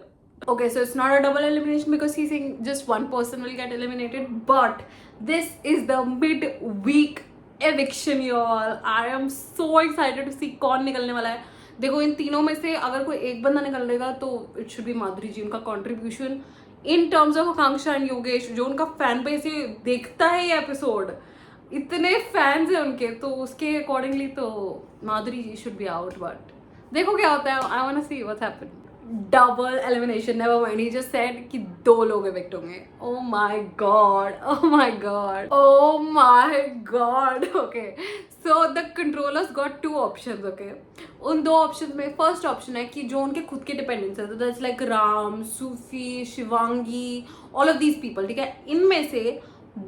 Okay, so it's not a double elimination because he's saying just one person will get eliminated, but this is the mid-week eviction, y'all. I am so excited to see कौन निकलने वाला है. देखो इन तीनों में से अगर कोई एक बंदा निकलेगा तो इट शुड बी माधुरी जी. उनका contribution in terms of Akanksha and Yogesh, जो उनका फैन बेस ये देखता है ये एपिसोड, इतने फैंस हैं उनके, तो उसके अकॉर्डिंगली तो Madhuri ji should be out. But देखो क्या होता है. I want to see what's happen. Double elimination, never mind. He just said कि 2 लोग इविक्ट होंगे. Oh my god, oh my god, oh my god. Okay, so the controllers got 2 options. Okay, उन 2 options में first option है कि जो उनके खुद के डिपेंडेंट्स है, तो that's like Ram, Sufi, Shivangi, all of these people. ठीक है, इनमें से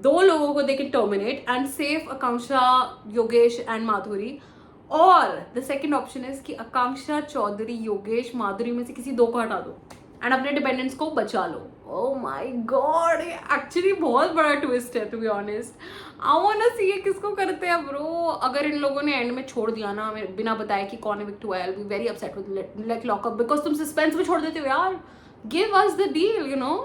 2 लोगों को they can terminate and save Akanksha, Yogesh and Madhuri. और द सेकेंड ऑप्शन इज कि आकांक्षा, चौधरी, योगेश, माधुरी में से किसी 2 को हटा दो एंड अपने डिपेंडेंट्स को बचा लो. ओह माय गॉड, ये एक्चुअली बहुत बड़ा ट्विस्ट है to be honest. I want to see ये किसको करते हैं ब्रो. अगर इन लोगों ने एंड में छोड़ दिया ना बिना बताए कि कौन इविक्ट हुआ है, I will be very upset with like lockup, because तुम सस्पेंस में छोड़ देते हो यार. Give us the deal, you know.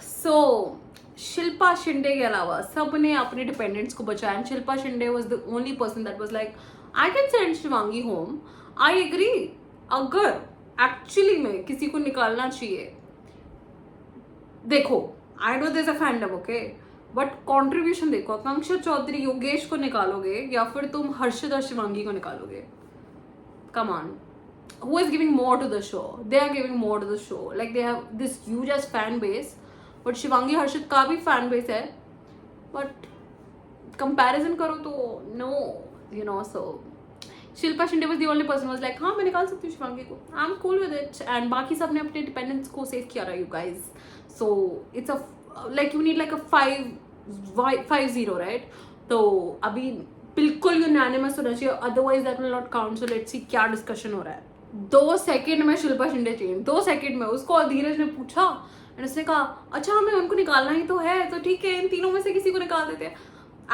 So Shilpa Shinde के अलावा सब ने अपने डिपेंडेंट्स को बचाया and Shilpa Shinde was the only person that was like I can send Shivangi home. I agree. अगर एक्चुअली में किसी को निकालना चाहिए, देखो I know there is a fandom, okay, but contribution देखो. आकांक्षा चौधरी, योगेश को निकालोगे या फिर तुम हर्षद और शिवांगी को निकालोगे? Come on, who is giving more to the show? They are giving more to the show. Like they have this huge as fan base. But Shivangi Harshit का भी फैन बेस है, बट कंपैरिजन करो तो no, you know. So Shilpa Shinde was the only person was like हाँ मैं निकाल सकती हूँ शिवांगी को, I am cool with it. And बाकी सब ने अपने डिपेंडेंट्स को सेव किया रहा you guys. So it's a like you need like a 5-0 right. तो अभी बिल्कुल यूनानिमस होना चाहिए, otherwise that will not count. So let's सी क्या डिस्कशन हो रहा है. 2 सेकेंड में शिल्पा शिंदे चेंज, 2 सेकेंड में. उसको धीरज ने पूछा एंड उसने कहा अच्छा हमें उनको निकालना ही तो है, तो ठीक है इन तीनों में से किसी को निकाल देते हैं.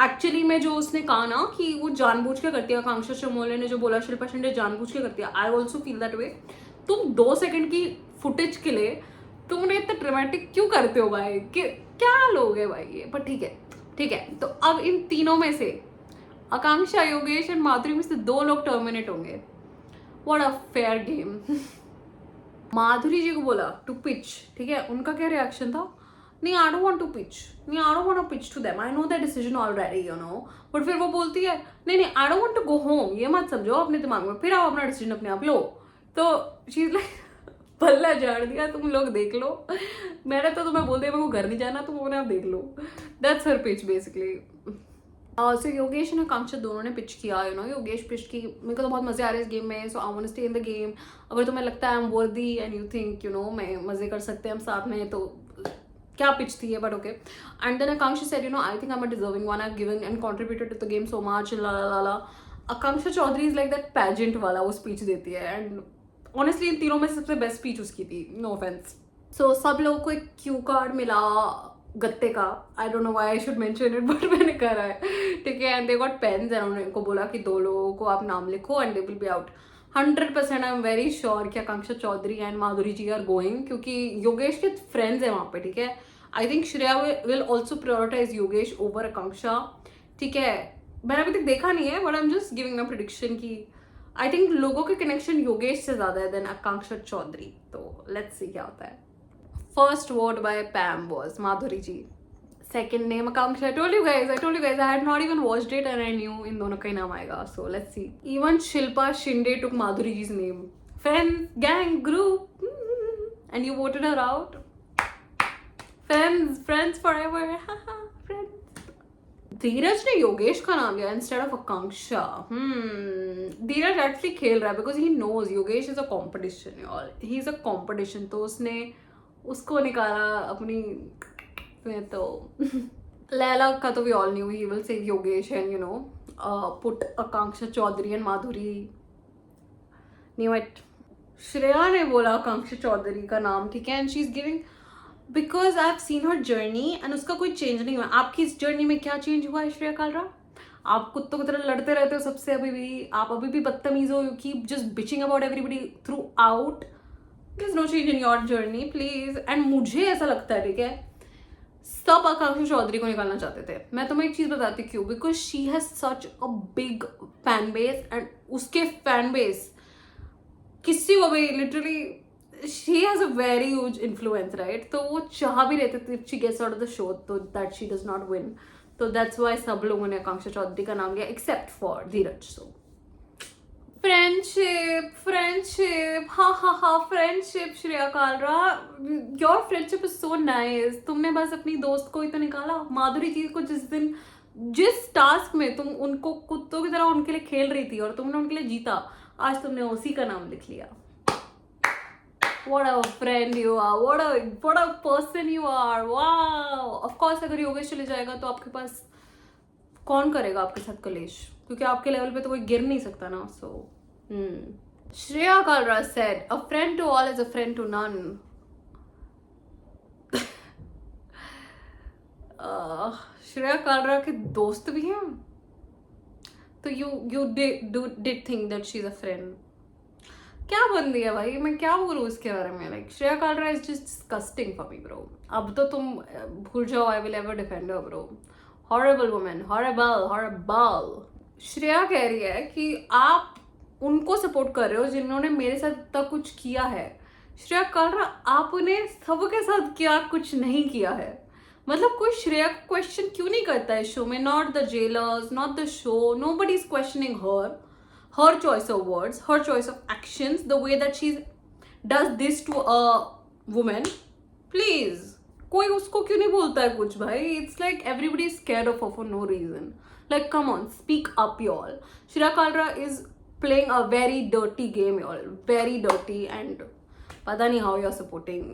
एक्चुअली में जो उसने कहा ना कि वो जानबूझ के करती है, आकांक्षा चमोले ने जो बोला शिल्पा शिंदे जानबूझ के करती है, I also feel that way. तुम 2 सेकंड की फुटेज के लिए तुमने इतना ड्रामेटिक क्यों करते हो भाई, कि क्या लोग है भाई ये. पर ठीक है, ठीक है. तो अब इन तीनों में से आकांक्षा, योगेश एंड माधुरी में से 2 लोग टर्मिनेट होंगे. What a fair game. Madhuri ji को बोला टू पिच, ठीक है, उनका क्या रिएक्शन था? नहीं I don't want to pitch, नहीं I don't want to pitch to them, I know that decision already, you know. But फिर वो बोलती है नहीं नहीं I don't want to go home. ये मत समझो अपने दिमाग में, फिर आप अपना डिसीजन अपने आप लो. तो चीज लाइक पल्ला झाड़ दिया, तुम लोग देख लो. मैंने तो तुम्हें बोल दिया मेरे को घर नहीं जाना, तुम अपने आप देख लो. That's her pitch basically. So Yogesh और आकांक्षा दोनों ने पिच किया, यू नो. योगेश पिच की मेरे को तो बहुत मजे आ रहे हैं इस गेम में, so I want to stay in the game. अगर तुम्हें लगता है I am worthy and you think you know मैं मजे कर सकते हैं हम साथ में, तो क्या पिच थी है, but okay. And then Akanksha said you know I think I am a deserving one, I have given and contributed to the game so much, la la la. Akanksha Chaudhary is like that pageant वाला वो speech देती है, and honestly इन तीनों में से सबसे best speech उसकी थी, नो ऑफेंस. सो सब लोगों को एक क्यू कार्ड मिला गत्ते का. I don't know why I should mention it, but मैंने करा है, ठीक है. And they got pens and उनको बोला कि 2 लोगों को आप नाम लिखो and they will be out. 100% I am very sure कि Akanksha Chaudhary and Madhuri ji are going, क्योंकि योगेश के फ्रेंड्स हैं वहाँ पे, ठीक है. I think Shreya will also prioritise Yogesh over Akanksha, ठीक है. मैंने अभी तक देखा नहीं है, but I am just giving a prediction की आई थिंक लोगों के कनेक्शन योगेश से ज्यादा है देन आकांक्षा चौधरी. तो लेट्स सी क्या होता है. First vote by Pam was Madhuri ji. Second name Akanksha. I told you guys. I had not even watched it and I knew in दोनों का ही नाम आएगा. So let's see. Even Shilpa Shinde took Madhuri ji's name. Friends, gang, group, and you voted her out. Friends forever. Friends. धीरज ने योगेश का नाम लिया instead of Akanksha. Dheeraj actually खेल रहा है because he knows Yogesh is a competition और ही इज अ कॉम्पिटिशन. तो उसने उसको निकाला अपनी में. तो लैला का तो we all knew he will say Yogesh and you know put Akanksha Chaudhary and Madhuri. Knew it. Shreya ने बोला आकांक्षा चौधरी का नाम, ठीक है, and she is giving because I have seen her journey and उसका कोई चेंज नहीं हुआ. आपकी इस जर्नी में क्या चेंज हुआ है श्रेया कालरा? आप कुत्तों की तरह लड़ते रहते हो सबसे अभी भी. आप अभी भी बदतमीज हो. You keep just bitching about everybody throughout. There is no change in your journey please. And मुझे ऐसा लगता है, ठीक है, सब आकांक्षा चौधरी को निकालना चाहते थे. मैं तुम्हें एक चीज बताती क्यों. Because she has such a big fan base and उसके फैन बेस किसी को भी literally she has a very huge influence, right. तो वो चाह भी रहते थे she gets out of the show तो that she does not win. तो दैट्स वाई सब लोगों ने आकांक्षा चौधरी का नाम लिया except for Dheeraj. So friendship friendship हा friendship. Shreya Kalra, your friendship is so nice. तुमने बस अपनी दोस्त को ही तो निकाला. माधुरी जी को जिस टास्क में तुम उनको कुत्तों की तरह उनके लिए खेल रही थी और तुमने उनके लिए जीता, आज तुमने उसी का नाम लिख लिया. What a friend you are. What a person you are. Wow. Of course अगर योगेश चले जाएगा तो आपके पास कौन करेगा आपके साथ कलेश, क्योंकि आपके लेवल पे तो कोई गिर नहीं सकता ना. सो Shreya Kalra said, "A friend to all is a friend to none." Shreya Kalra के दोस्त भी हैं तो you did think that she's a friend. क्या बंदी है भाई, मैं क्या बोलूँ इसके बारे में. Like Shreya Kalra is just disgusting for me bro. अब तो तुम भूल जाओ I will ever defend her bro. Horrible women, horrible. Shreya कह रही है कि आप उनको सपोर्ट कर रहे हो जिन्होंने मेरे साथ इतना कुछ किया है. श्रेया कालरा, आपने सबके साथ क्या कुछ नहीं किया है. मतलब कोई श्रेया को क्वेश्चन क्यों नहीं करता है शो में. Not the jailers, not the show. Nobody is questioning her choice of words, her choice of actions, the way that she does this to a woman. Please, कोई उसको क्यों नहीं बोलता है कुछ भाई. It's like everybody is scared of her for no reason. Like come on, speak up y'all. Shreya Kalra is playing a very dirty game y'all, very dirty, and पता नहीं how you're supporting.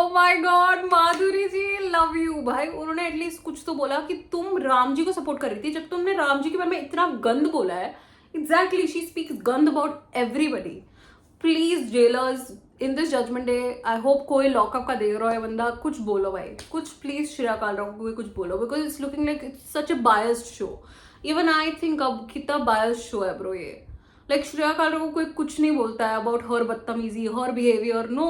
Oh my God, Madhuri ji love you भाई. उन्होंने at least कुछ तो बोला कि तुम राम जी को सपोर्ट कर रही थी जब तुमने राम जी के बारे में इतना गंद बोला है. Exactly, she speaks gand about everybody. Please jailers in this judgment day, I hope कोई lockup का देख रहा है बंदा, कुछ बोलो भाई, कुछ please श्रेया कालरा को कोई कुछ बोलो because it's looking like it's such a biased show. Even I think अब कितना biased show है bro ये. Like श्रेया कालरा को कोई कुछ नहीं बोलता है about her बदतमीजी, her behavior. No,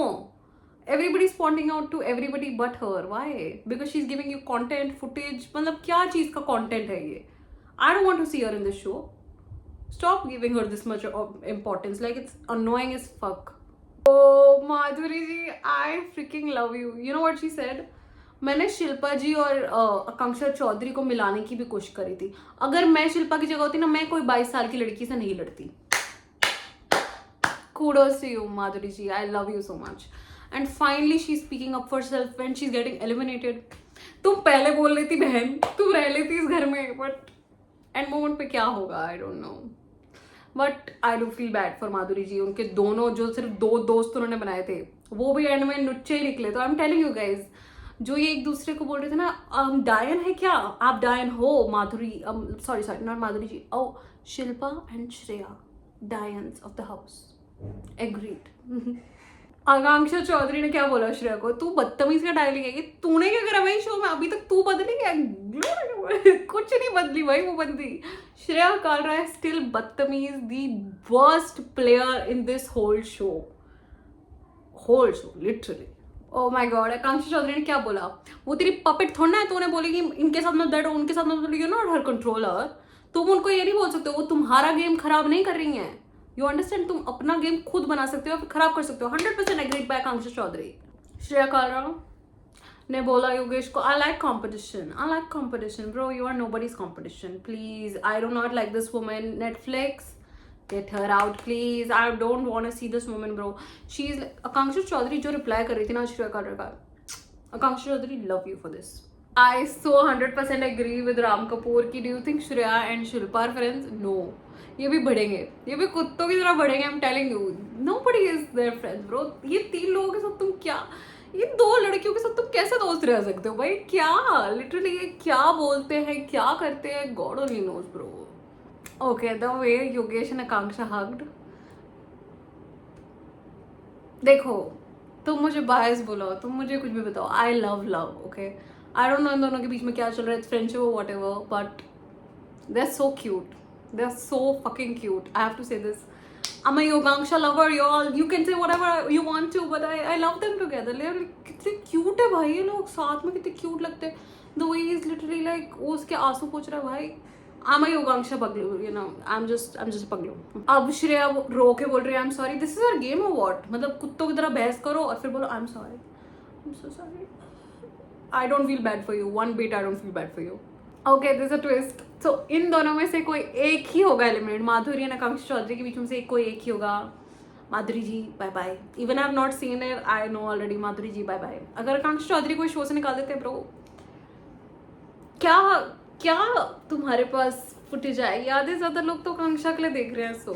everybody is pointing out to everybody but her. Why? Because she's giving you content, footage. मतलब क्या चीज का content है ये. I don't want to see her in this show. Stop giving her this much of importance. Like it's annoying as fuck. Oh Madhuri ji, I freaking love you. You know what she said? मैंने शिल्पा जी और आकांक्षा चौधरी को मिलाने की भी कोशिश करी थी. अगर मैं शिल्पा की जगह होती ना, मैं कोई 22 साल की लड़की से नहीं लड़ती. Kudos to you Madhuri ji. I love you so much. And finally she's speaking up for herself when she's getting eliminated. तुम पहले बोल रही थी बहन, तुम रह लेती इस घर में, but एंड मोमेंट पे क्या होगा I don't know. But I do feel bad for Madhuri ji. उनके दोनों जो सिर्फ 2 दोस्त उन्होंने बनाए थे वो भी एंड में नुच्चे ही निकले. तो I am telling you guys, जो ये एक दूसरे को बोल रहे थे ना, डायन है क्या, आप डायन हो. Madhuri sorry not Madhuri ji, oh Shilpa and Shreya, डायंस of the house. Agreed. Akanksha Chaudhary ने क्या बोला श्रेया को, तू बदतमीज का डायलॉग है. तूने क्या करा भाई शो में, अभी तक तू बदली क्या. कुछ नहीं बदली भाई वो बंदी. श्रेया कालरा है स्टिल बदतमीज, the worst player in this whole show literally. Oh my God. Akanksha Chaudhary ने क्या बोला, वो तेरी पपेट थोड़ा है. तो उन्हें बोलेगी इनके साथ मत बैठो, उनके साथ मत बैठो, यू नॉट हर कंट्रोलर. तुम उनको ये नहीं बोल सकते वो तुम्हारा गेम खराब नहीं कर रही हैं. यू अंडरस्टैंड, तुम अपना गेम खुद बना सकते हो, फिर खराब कर सकते हो. 100% एग्रीड बाय आकांक्षा चौधरी. श्रेया कालरा ने बोला योगेश को, I like competition bro, you are nobody's competition. Please, I do not like this woman. Netflix, get her out please. I don't want to see this woman bro. She is आकांक्षा चौधरी जो reply कर रही थी ना श्रेया कालरा का, आकांक्षा Chaudhary love you for this. I so 100% agree with Ram Kapoor ki do you think Shreya and Shilpa are friends? No. ये भी बढ़ेंगे, ये भी कुत्तों की तरह बढ़ेंगे. I'm telling you, nobody is their friends, bro. ये 3 लोगों के साथ तुम क्या, ये 2 लड़कियों के साथ तुम कैसे दोस्त रह सकते हो भाई? क्या लिटरली ये क्या बोलते हैं, क्या करते हैं, God only knows, bro. Okay, the way Yogesh and Akanksha hugged. देखो, तुम मुझे बायस बोलो, तुम मुझे कुछ भी बताओ, I love love, okay. I don't no इन दोनों के बीच में क्या चल रहा है, फ्रेंडशिप और whatever, but they are so cute, they are so fucking cute. I have to say this. I'm a Yogangsha lover, y'all. You can say whatever you want to, but I love them together. कितने cute है भाई ये लोग, साथ में कितने cute लगते हैं. The way he's literally like, वो उसके आंसू पोंछ रहा है भाई. I'm a Yogangsha पगलू, you know. I'm just पगलू. अब श्रेया रो के बोल रही है I'm sorry. This is our game or what? मतलब कुत्तों की तरह बहस करो और फिर बोलो I'm sorry. I'm so sorry. I don't feel bad for you. One bit I don't feel bad for you. Okay, there's a twist. So इन दोनों में से कोई एक ही होगा एलिमिनेट. माधुरी और आकांक्षा चौधरी के बीच में से कोई एक ही होगा. Madhuri ji bye bye. Even I have not seen it, I know already. Madhuri ji bye bye. अगर आकांक्षा चौधरी को शो से निकाल देते ब्रो, क्या क्या तुम्हारे पास फुटेज आएगी? आधे ज्यादा लोग तो आकांक्षा के लिए देख रहे हैं. सो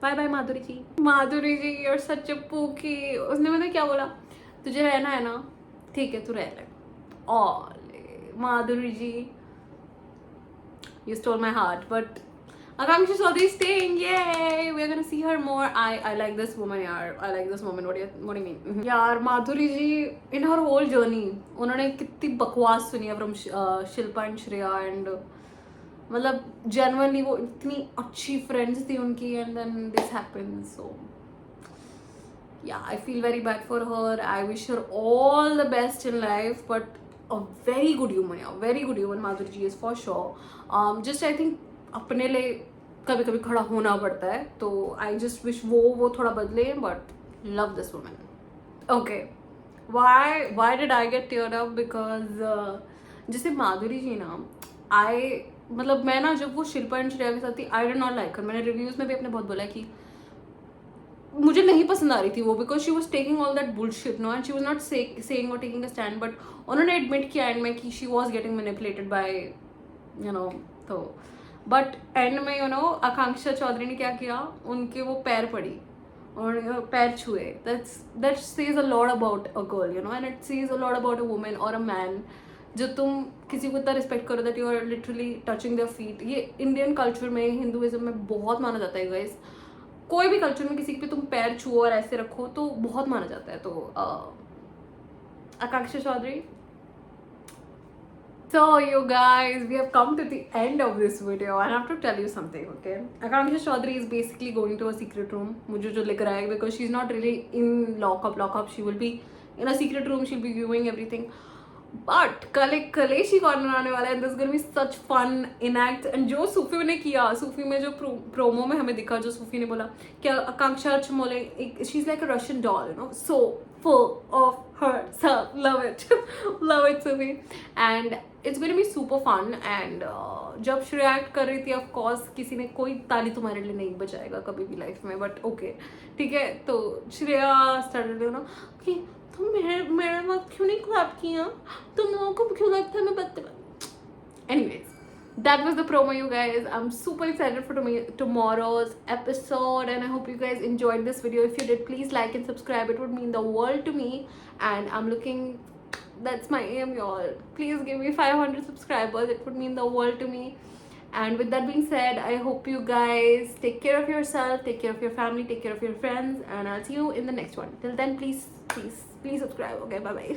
बाय बाय माधुरी जी. माधुरी जी और सच की उसने मतलब क्या बोला, तुझे रहना है ना, ठीक है तू रह ले. और माधुरी जी, you stole my heart, but Akanksha Chaudhary is staying. Yay, we're gonna see her more. I like this woman, yaar. I like this woman. What do you mean? यार माधुरी जी in her whole journey उन्होंने कितनी बकवास सुनी है from Shilpa and Shreya, and मतलब genuinely वो इतनी अच्छी friends थी उनकी, and then this happened. So yeah, I feel very bad for her. I wish her all the best in life, but a very good human, yeah, very good human Madhuri ji is for sure. Just I think अपने लिए कभी कभी खड़ा होना पड़ता है, तो I just wish वो थोड़ा बदले, but love this woman. Okay, why did I get teared up? Because जैसे माधुरी जी ना, मतलब मैं ना जब वो शिल्पा एंड श्रेया के साथ थी, I did not like her. मैंने रिव्यूज में भी अपने बहुत बोला कि मुझे नहीं पसंद आ रही थी वो, because she was taking all that bullshit no, and she was not saying और टेकिंग अ स्टैंड, बट उन्होंने एडमिट किया एंड में कि she was getting manipulated by you know. तो बट एंड में यू नो आकांक्षा चौधरी ने क्या किया, उनके वो पैर पड़ी और पैर छुए. That says a lot about a girl, you know, and it says a lot about a women और अ मैन. जो तुम किसी को इतना रिस्पेक्ट करो that you are literally touching their feet. ये इंडियन कल्चर में, हिंदुइज्म में बहुत माना जाता है गाइस. कोई भी कल्चर में किसी पे तुम पैर छुओ और ऐसे रखो तो बहुत माना जाता है. तो आकांक्षा Chaudhary. So you guys, we have come to the end of this video and I have to tell you something, okay? Akanksha Chaudhary is basically going to a secret room. मुझे जो लिख रहा है, because she's not really in lockup. She will be in a secret room. She'll be viewing everything. But कल एक कलेशी corner आने वाला है. This gonna be such fun in act. And जो सूफी ने किया, सूफी में जो प्रोमो में हमें दिखा, जो सूफी ने बोला कि Akanksha Chamole she is like a Russian doll, you know, so full of herself. Love it. Love it, Sufi. And it's going to be super fun. And जब श्रेया एक्ट कर रही थी, ऑफ कोर्स किसी ने कोई ताली तुम्हारे लिए नहीं बजाएगा कभी भी लाइफ में, बट ओके ठीक है. तो श्रेया स्टार्टेड यू नो कि तुम मेरे वक्त क्यों नहीं क्लैप किया, तुम लोगों को क्यों लगता है मैं बदतमीज. Anyways, that was the promo, you guys. I'm super excited for tomorrow's episode, and I hope you guys enjoyed this video. If you did, please like and subscribe. It would mean the world to me, and I'm looking, that's my aim, y'all. Please give me 500 subscribers. It would mean the world to me. And with that being said, I hope you guys take care of yourself, take care of your family, take care of your friends, and I'll see you in the next one. Till then, please subscribe. Okay, bye bye.